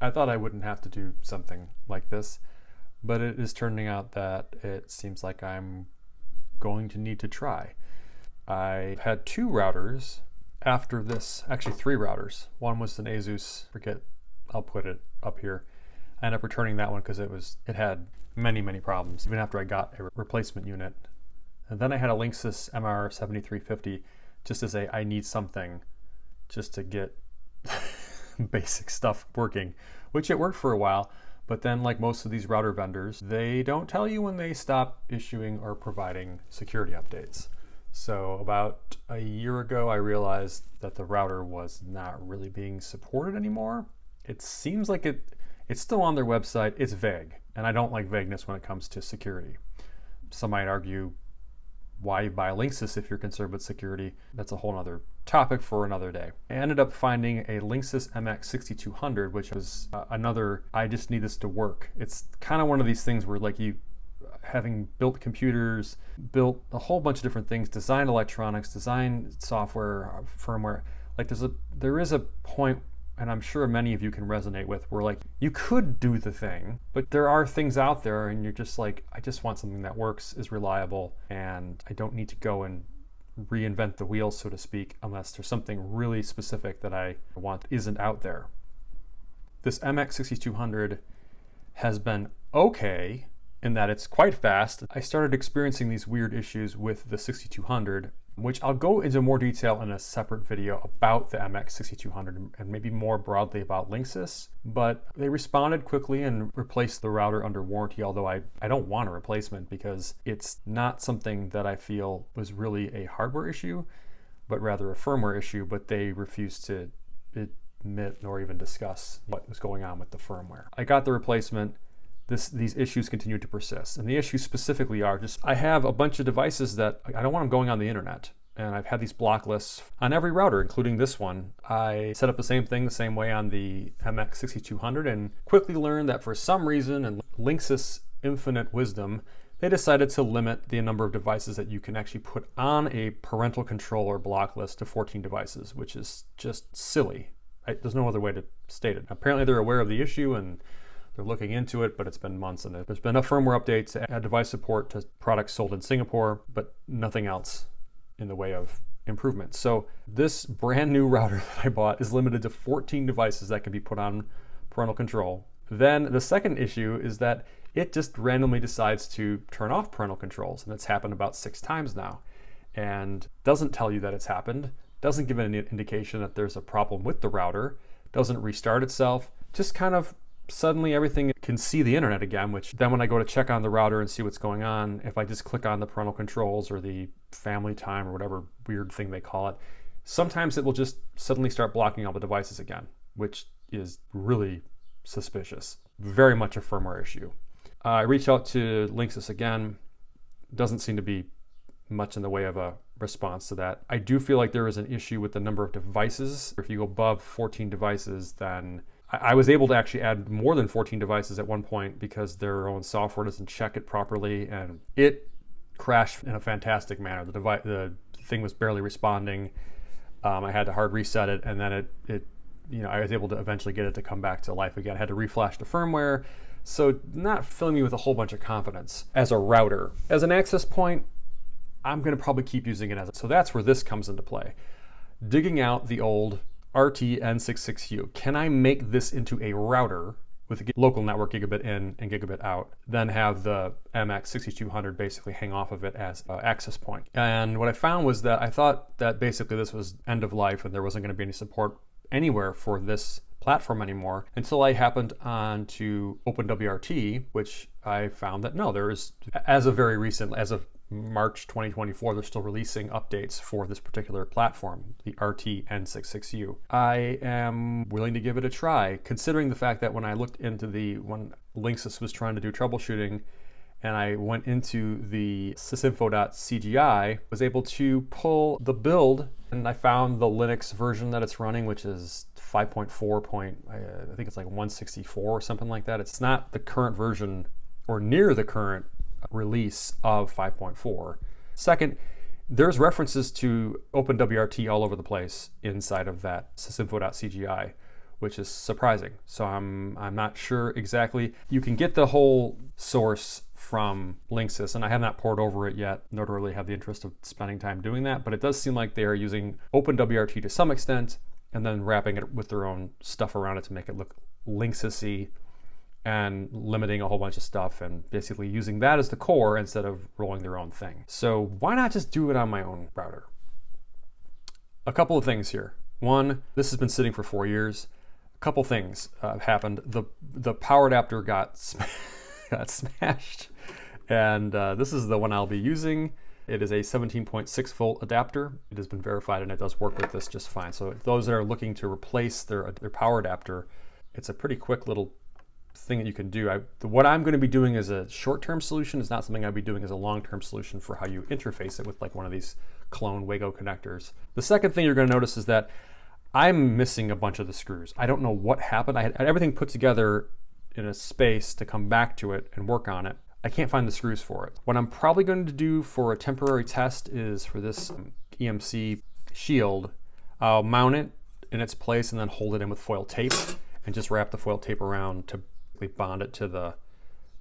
I thought I wouldn't have to do something like this, but it is turning out that it seems like I'm going to need to try. I had 2 routers after this, actually 3 routers. One was an Asus, forget, I'll put it up here. I ended up returning that one because it had many problems, even after I got a replacement unit. And then I had a Linksys MX6200 just to say I need something just to get basic stuff working, which it worked for a while. But then, like most of these router vendors, they don't tell you when they stop issuing or providing security updates. So about a year ago, I realized that the router was not really being supported anymore. It seems like it's still on their website. It's vague, and I don't like vagueness when it comes to security. Some might argue, why buy Linksys if you're concerned with security? That's a whole other topic for another day. I ended up finding a Linksys MX6200, which was another, I just need this to work. It's kind of one of these things where, like, you, having built computers, built a whole bunch of different things, designed electronics, designed software, firmware, like there is a point, and I'm sure many of you can resonate with, where like you could do the thing, but there are things out there and you're just like, I just want something that works, is reliable, and I don't need to go and reinvent the wheel, so to speak, unless there's something really specific that I want isn't out there. This MX6200 has been okay in that it's quite fast. I started experiencing these weird issues with the 6200, which I'll go into more detail in a separate video about the MX6200 and maybe more broadly about Linksys, but they responded quickly and replaced the router under warranty, although I don't want a replacement because it's not something that I feel was really a hardware issue, but rather a firmware issue, but they refused to admit nor even discuss what was going on with the firmware. I got the replacement. These issues continue to persist. And the issues specifically are just, I have a bunch of devices that I don't want them going on the internet. And I've had these block lists on every router, including this one. I set up the same thing the same way on the MX6200 and quickly learned that for some reason, in Linksys infinite wisdom, they decided to limit the number of devices that you can actually put on a parental controller block list to 14 devices, which is just silly. There's no other way to state it. Apparently they're aware of the issue and they're looking into it, but it's been months, and there's been enough firmware updates to add device support to products sold in Singapore, but nothing else in the way of improvements. So this brand new router that I bought is limited to 14 devices that can be put on parental control. Then the second issue is that it just randomly decides to turn off parental controls, and it's happened about 6 times now, and doesn't tell you that it's happened, doesn't give any indication that there's a problem with the router, doesn't restart itself, just kind of suddenly everything can see the internet again, which then when I go to check on the router and see what's going on, if I just click on the parental controls or the family time or whatever weird thing they call it, sometimes it will just suddenly start blocking all the devices again, which is really suspicious. Very much a firmware issue. I reached out to Linksys again. Doesn't seem to be much in the way of a response to that. I do feel like there is an issue with the number of devices. If you go above 14 devices, then I was able to actually add more than 14 devices at one point because their own software doesn't check it properly, and it crashed in a fantastic manner. The thing was barely responding. I had to hard reset it, and then I was able to eventually get it to come back to life again. I had to reflash the firmware, so not filling me with a whole bunch of confidence as a router. As an access point, I'm going to probably keep using it so that's where this comes into play. Digging out the old RT-N66U. Can I make this into a router with a local network gigabit in and gigabit out, then have the MX6200 basically hang off of it as an access point? And what I found was that I thought that basically this was end of life and there wasn't going to be any support anywhere for this platform anymore until I happened on to OpenWRT, which I found that no, there is, as of very recent, as of March 2024, they're still releasing updates for this particular platform, the RT-N66U. I am willing to give it a try, considering the fact that when I looked into when Linksys was trying to do troubleshooting, and I went into the sysinfo.cgi, was able to pull the build, and I found the Linux version that it's running, which is 5.4. I think it's like 164 or something like that. It's not the current version or near the current release of 5.4. Second, there's references to OpenWRT all over the place inside of that sysinfo.cgi, which is surprising. So I'm not sure exactly. You can get the whole source from Linksys, and I have not poured over it yet, nor do I really have the interest of spending time doing that, but it does seem like they are using OpenWRT to some extent, and then wrapping it with their own stuff around it to make it look Linksys-y, and limiting a whole bunch of stuff, and basically using that as the core instead of rolling their own thing. So why not just do it on my own router? A couple of things here. One, this has been sitting for 4 years. A couple things happened. The power adapter got smashed, and this is the one I'll be using. It is a 17.6 volt adapter. It has been verified and it does work with this just fine. So those that are looking to replace their power adapter, it's a pretty quick little thing that you can do. What I'm going to be doing as a short-term solution is not something I'll be doing as a long-term solution for how you interface it with like one of these clone Wago connectors. The second thing you're going to notice is that I'm missing a bunch of the screws. I don't know what happened. I had everything put together in a space to come back to it and work on it. I can't find the screws for it. What I'm probably going to do for a temporary test is for this EMC shield, I'll mount it in its place and then hold it in with foil tape and just wrap the foil tape around to bond it to the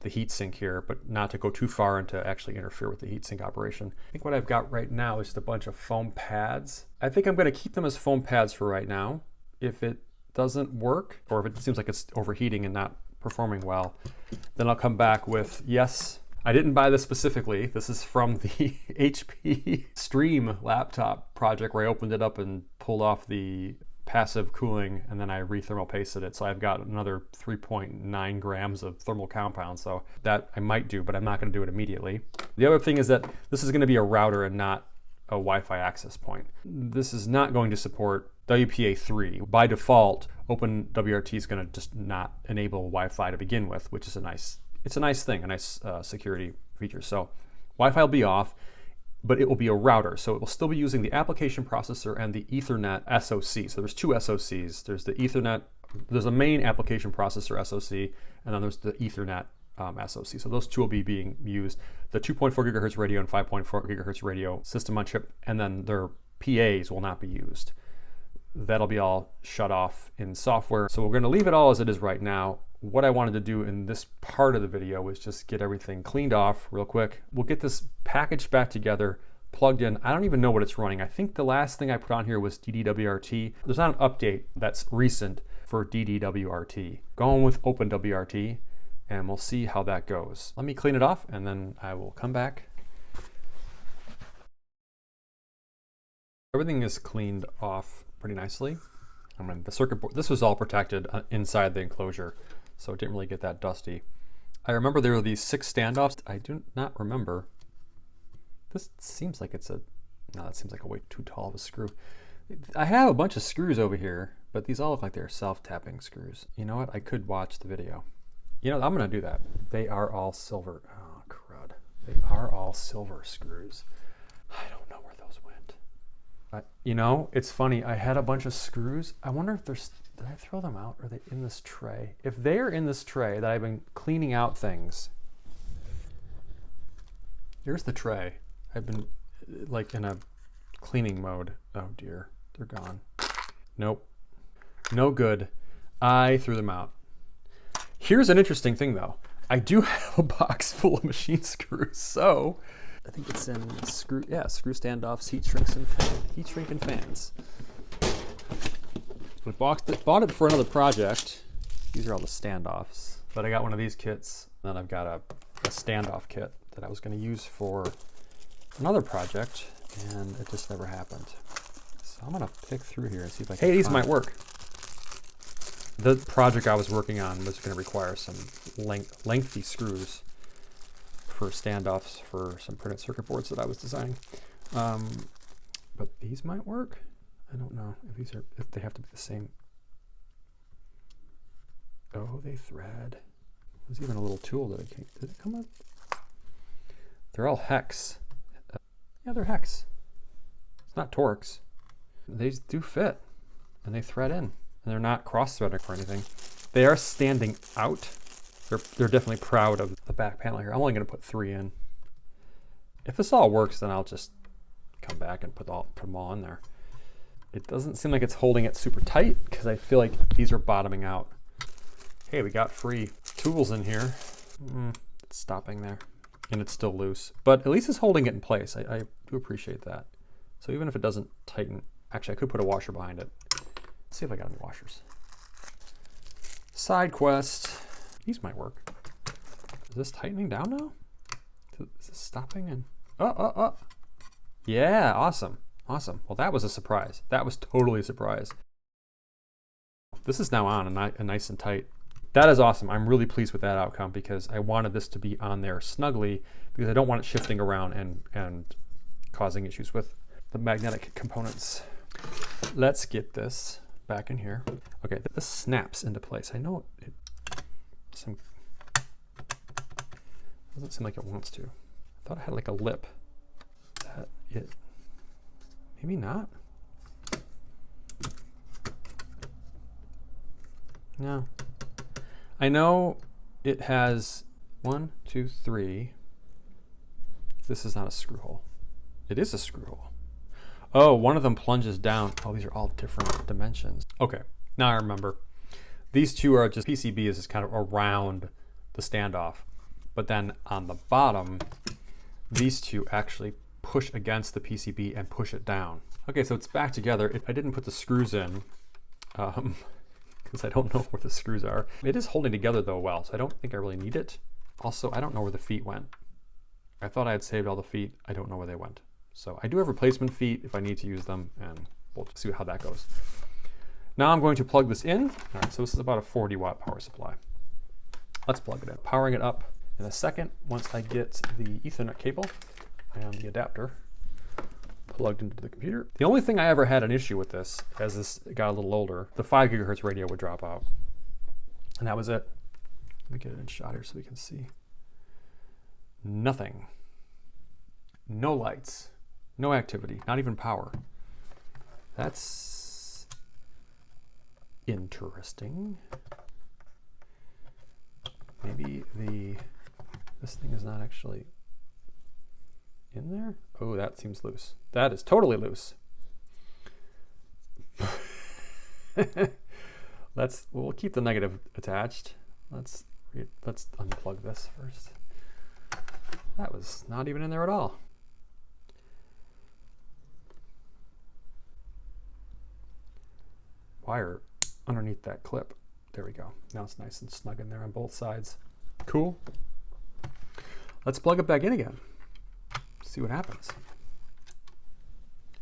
heat sink here, but not to go too far and to actually interfere with the heat sink operation. I think what I've got right now is just a bunch of foam pads. I think I'm going to keep them as foam pads for right now. If it doesn't work, or if it seems like it's overheating and not performing well, then I'll come back with, yes, I didn't buy this specifically. This is from the HP Stream laptop project where I opened it up and pulled off the passive cooling, and then I re-thermal pasted it. So I've got another 3.9 grams of thermal compound. So that I might do, but I'm not going to do it immediately. The other thing is that this is going to be a router and not a Wi-Fi access point. This is not going to support WPA3. By default, OpenWRT is going to just not enable Wi-Fi to begin with, which is a nice thing, a nice security feature. So Wi-Fi will be off, but it will be a router. So it will still be using the application processor and the Ethernet SoC. So there's two SoCs. There's the Ethernet, there's a main application processor SoC, and then there's the Ethernet SoC. So those two will be being used. The 2.4 gigahertz radio and 5.4 gigahertz radio system on chip, and then their PAs will not be used. That'll be all shut off in software. So we're going to leave it all as it is right now. What I wanted to do in this part of the video was just get everything cleaned off real quick. We'll get this packaged back together, plugged in. I don't even know what it's running. I think the last thing I put on here was DDWRT. There's not an update that's recent for DDWRT. Going with OpenWRT, and we'll see how that goes. Let me clean it off and then I will come back. Everything is cleaned off pretty nicely. I mean, the circuit board, this was all protected inside the enclosure, so it didn't really get that dusty. I remember there were these 6 standoffs. I do not remember. This seems like it's no, that seems like a way too tall of a screw. I have a bunch of screws over here, but these all look like they're self-tapping screws. You know what? I could watch the video. You know, I'm gonna do that. They are all silver. Oh, crud. They are all silver screws. I don't know where those went. You know, it's funny. I had a bunch of screws. I wonder if there's, did I throw them out? Or are they in this tray? If they're in this tray that I've been cleaning out things, here's the tray. I've been like in a cleaning mode. Oh dear, they're gone. Nope, no good. I threw them out. Here's an interesting thing though. I do have a box full of machine screws, so I think it's in screw standoffs, heat shrink and fans. I bought it for another project. These are all the standoffs. But I got one of these kits, and then I've got a standoff kit that I was going to use for another project, and it just never happened. So I'm going to pick through here and see if I can. Hey, these might work. The project I was working on was going to require some lengthy screws for standoffs for some printed circuit boards that I was designing. But these might work. I don't know if they have to be the same. Oh, they thread. There's even a little tool that did it come up? They're all hex. Yeah, they're hex. It's not Torx. They do fit, and they thread in, and they're not cross-threading or anything. They are standing out. They're definitely proud of the back panel here. I'm only going to put 3 in. If this all works, then I'll just come back and put them all in there. It doesn't seem like it's holding it super tight because I feel like these are bottoming out. Hey, we got free tools in here. It's stopping there. And it's still loose. But at least it's holding it in place. I do appreciate that. So even if it doesn't tighten, actually I could put a washer behind it. Let's see if I got any washers. Side quest. These might work. Is this tightening down now? Is this stopping? And oh. Yeah, awesome. Awesome. Well, that was a surprise. That was totally a surprise. This is now on and nice and tight. That is awesome. I'm really pleased with that outcome because I wanted this to be on there snugly because I don't want it shifting around and causing issues with the magnetic components. Let's get this back in here. Okay, this snaps into place. I know it doesn't seem like it wants to. I thought it had like a lip that it, maybe not. No. I know it has 1, 2, 3. This is not a screw hole. It is a screw hole. Oh, one of them plunges down. Oh, these are all different dimensions. Okay, now I remember. These two are just, PCB is just kind of around the standoff. But then on the bottom, these two actually push against the PCB and push it down. Okay, so it's back together. I didn't put the screws in because I don't know where the screws are. It is holding together though well, so I don't think I really need it. Also, I don't know where the feet went. I thought I had saved all the feet. I don't know where they went. So I do have replacement feet if I need to use them, and we'll see how that goes. Now I'm going to plug this in. All right, so this is about a 40 watt power supply. Let's plug it in. Powering it up in a second once I get the Ethernet cable and the adapter plugged into the computer. The only thing I ever had an issue with this, as this got a little older, the 5 gigahertz radio would drop out. And that was it. Let me get it in shot here so we can see. Nothing. No lights. No activity. Not even power. That's interesting. Maybe this thing is not actually in there. Oh, that seems loose. That is totally loose. We'll keep the negative attached. Let's unplug this first. That was not even in there at all. Wire underneath that clip. There we go. Now it's nice and snug in there on both sides. Cool. Let's plug it back in again. See what happens.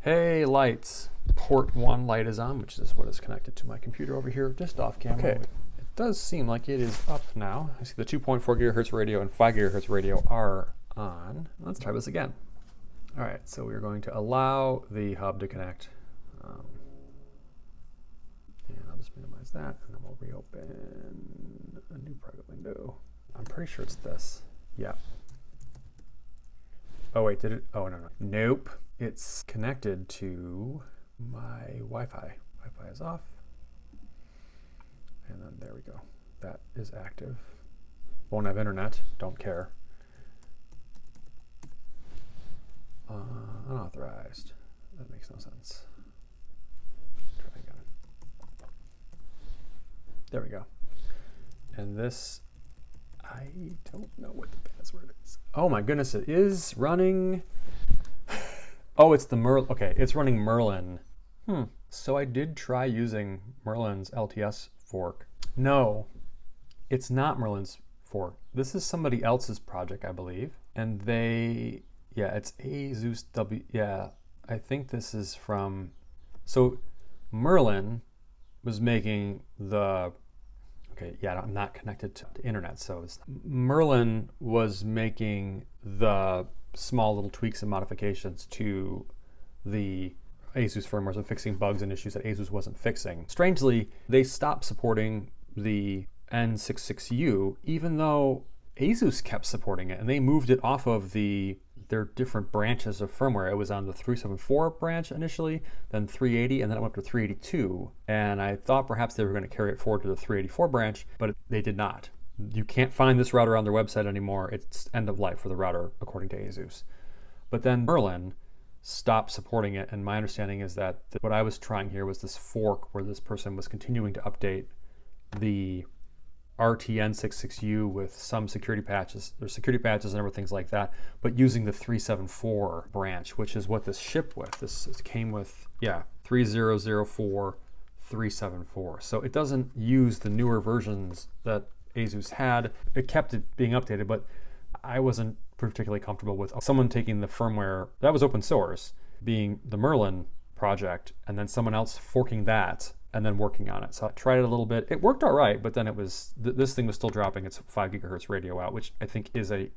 Hey, lights. Port 1 light is on, which is what is connected to my computer over here, just off camera. Okay. It does seem like it is up now. I see the 2.4 gigahertz radio and 5 gigahertz radio are on. Let's try this again. All right, so we're going to allow the hub to connect. And I'll just minimize that, and then we'll reopen a new private window. I'm pretty sure it's this. Yeah. Oh wait, did it? Oh no. Nope. It's connected to my Wi-Fi. Wi-Fi is off. And then there we go. That is active. Won't have internet. Don't care. Unauthorized. That makes no sense. Try again. There we go. And this, I don't know what the password is. Oh my goodness, it is running. Oh, it's the Merlin. Okay, it's running Merlin. So I did try using Merlin's LTS fork. No, it's not Merlin's fork. This is somebody else's project, I believe. And it's ASUS W. Yeah, I think this is from. So Merlin was making the. Okay, yeah, I'm not connected to the internet, so Merlin was making the small little tweaks and modifications to the ASUS firmwares and fixing bugs and issues that ASUS wasn't fixing. Strangely, they stopped supporting the N66U, even though ASUS kept supporting it, and they moved it off of their different branches of firmware. It was on the 374 branch initially, then 380, and then it went up to 382. And I thought perhaps they were going to carry it forward to the 384 branch, but they did not. You can't find this router on their website anymore. It's end of life for the router, according to ASUS. But then Merlin stopped supporting it. And my understanding is that what I was trying here was this fork where this person was continuing to update the RTN66U with some security patches. There's security patches and other things like that, but using the 374 branch, which is what this shipped with. This came with, yeah, 3004 374. So it doesn't use the newer versions that ASUS had. It kept it being updated, but I wasn't particularly comfortable with someone taking the firmware that was open source, being the Merlin project, and then someone else forking that and then working on it. So I tried it a little bit. It worked all right, but then it was, this thing was still dropping its 5 gigahertz radio out, which I think is an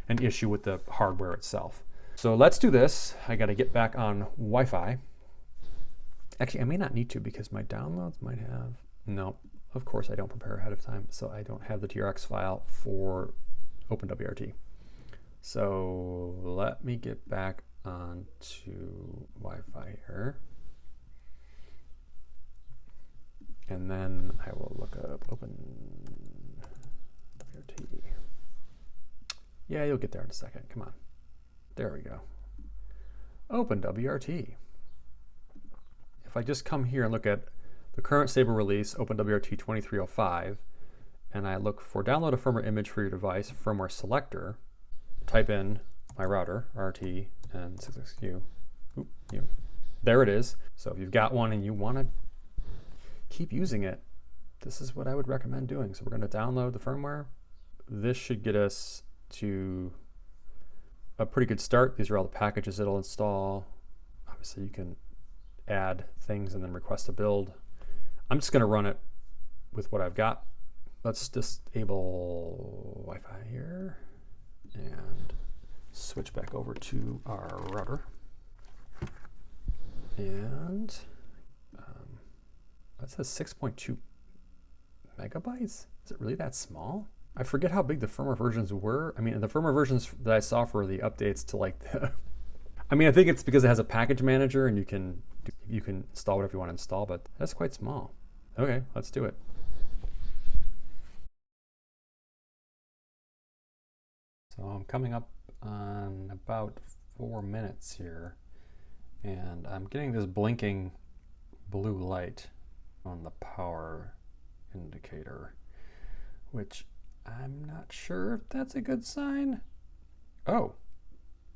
issue with the hardware itself. So let's do this. I got to get back on Wi-Fi. Actually, I may not need to because my downloads might have, no, of course I don't prepare ahead of time, so I don't have the TRX file for OpenWRT. So let me get back onto Wi-Fi here. And then I will look up OpenWRT. Yeah, you'll get there in a second. Come on. There we go. OpenWRT. If I just come here and look at the current stable release, OpenWRT 2305, and I look for download a firmware image for your device, firmware selector, type in my router, RT and 66U. There it is. So if you've got one and you want to keep using it, this is what I would recommend doing. So we're going to download the firmware. This should get us to a pretty good start. These are all the packages it'll install. Obviously you can add things and then request a build. I'm just going to run it with what I've got. Let's disable Wi-Fi here and switch back over to our router. And that says 6.2 megabytes. Is it really that small? I forget how big the firmware versions were. I mean, the firmware versions that I saw for the updates to like the, I mean, I think it's because it has a package manager and you can install whatever you want to install, but that's quite small. Okay, let's do it. So I'm coming up on about 4 minutes here, and I'm getting this blinking blue light on the power indicator, which I'm not sure if that's a good sign. Oh,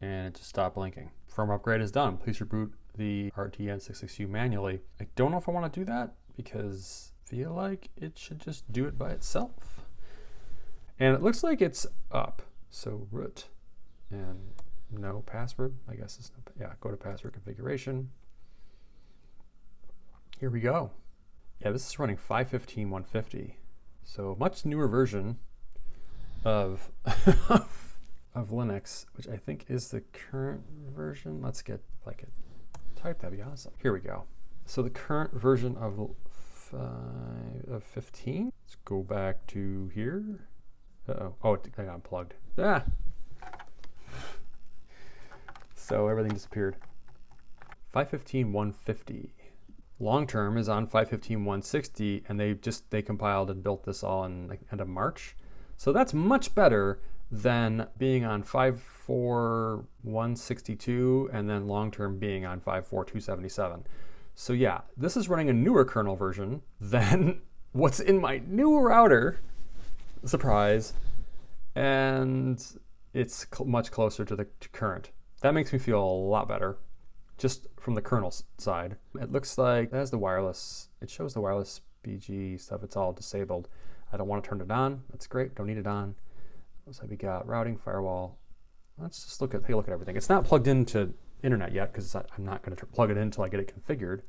and it just stopped blinking. Firmware upgrade is done. Please reboot the RTN66U manually. I don't know if I want to do that because I feel like it should just do it by itself. And it looks like it's up. So root and no password. I guess it's no, yeah, go to password configuration. Here we go. Yeah, this is running 5.15.150. So much newer version of of Linux, which I think is the current version. Let's get like a type, that'd be awesome. Here we go. So the current version of 15. Let's go back to here. Uh-oh. Oh, I got unplugged. Ah! So everything disappeared. 5.15.150. Long term is on 5.15.160, and they compiled and built this all in like end of March. So that's much better than being on 5.4.162 and then long term being on 5.4.277. So yeah, this is running a newer kernel version than what's in my new router. Surprise. And it's much closer to the current. That makes me feel a lot better, just from the kernel side. It looks like it has the wireless. It shows the wireless BG stuff. It's all disabled. I don't want to turn it on. That's great. Don't need it on. Looks like we got routing, firewall. Let's just take a look at everything. It's not plugged into internet yet because I'm not going to plug it in until I get it configured.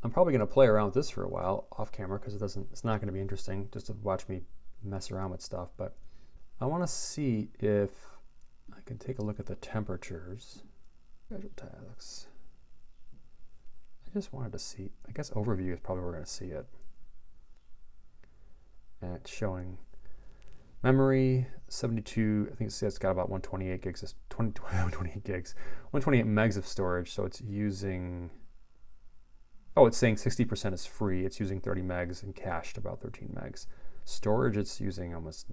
I'm probably going to play around with this for a while off camera because it's not going to be interesting just to watch me mess around with stuff. But I want to see if I can take a look at the temperatures. Schedule tasks. I just wanted to see, I guess overview is probably where we're going to see it. And it's showing memory 72, I think it's got about 128 gigs, 128 gigs, 128 megs of storage. So it's using, oh, it's saying 60% is free. It's using 30 megs and cached about 13 megs. Storage, it's using almost,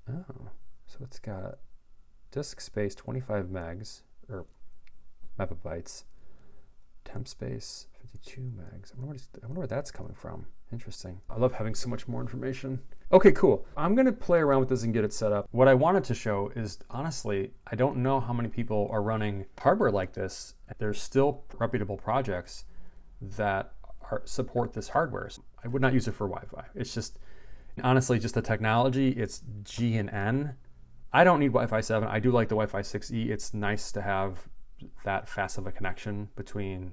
oh, so it's got disk space 25 megs, or megabytes. Temp space, 52 megs. I wonder where that's coming from. Interesting. I love having so much more information. Okay, cool. I'm gonna play around with this and get it set up. What I wanted to show is, honestly, I don't know how many people are running hardware like this. There's still reputable projects that support this hardware. I would not use it for Wi-Fi. It's just, honestly, just the technology. It's G and N. I don't need Wi-Fi 7. I do like the Wi-Fi 6E. It's nice to have that fast of a connection between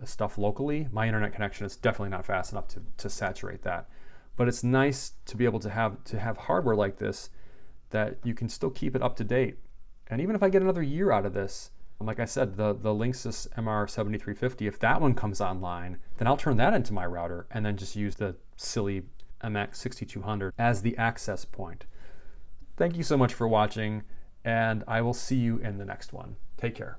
stuff locally. My internet connection is definitely not fast enough to saturate that. But it's nice to be able to have hardware like this that you can still keep it up to date. And even if I get another year out of this, like I said, the Linksys MR7350, if that one comes online, then I'll turn that into my router and then just use the silly MX6200 as the access point. Thank you so much for watching, and I will see you in the next one. Take care.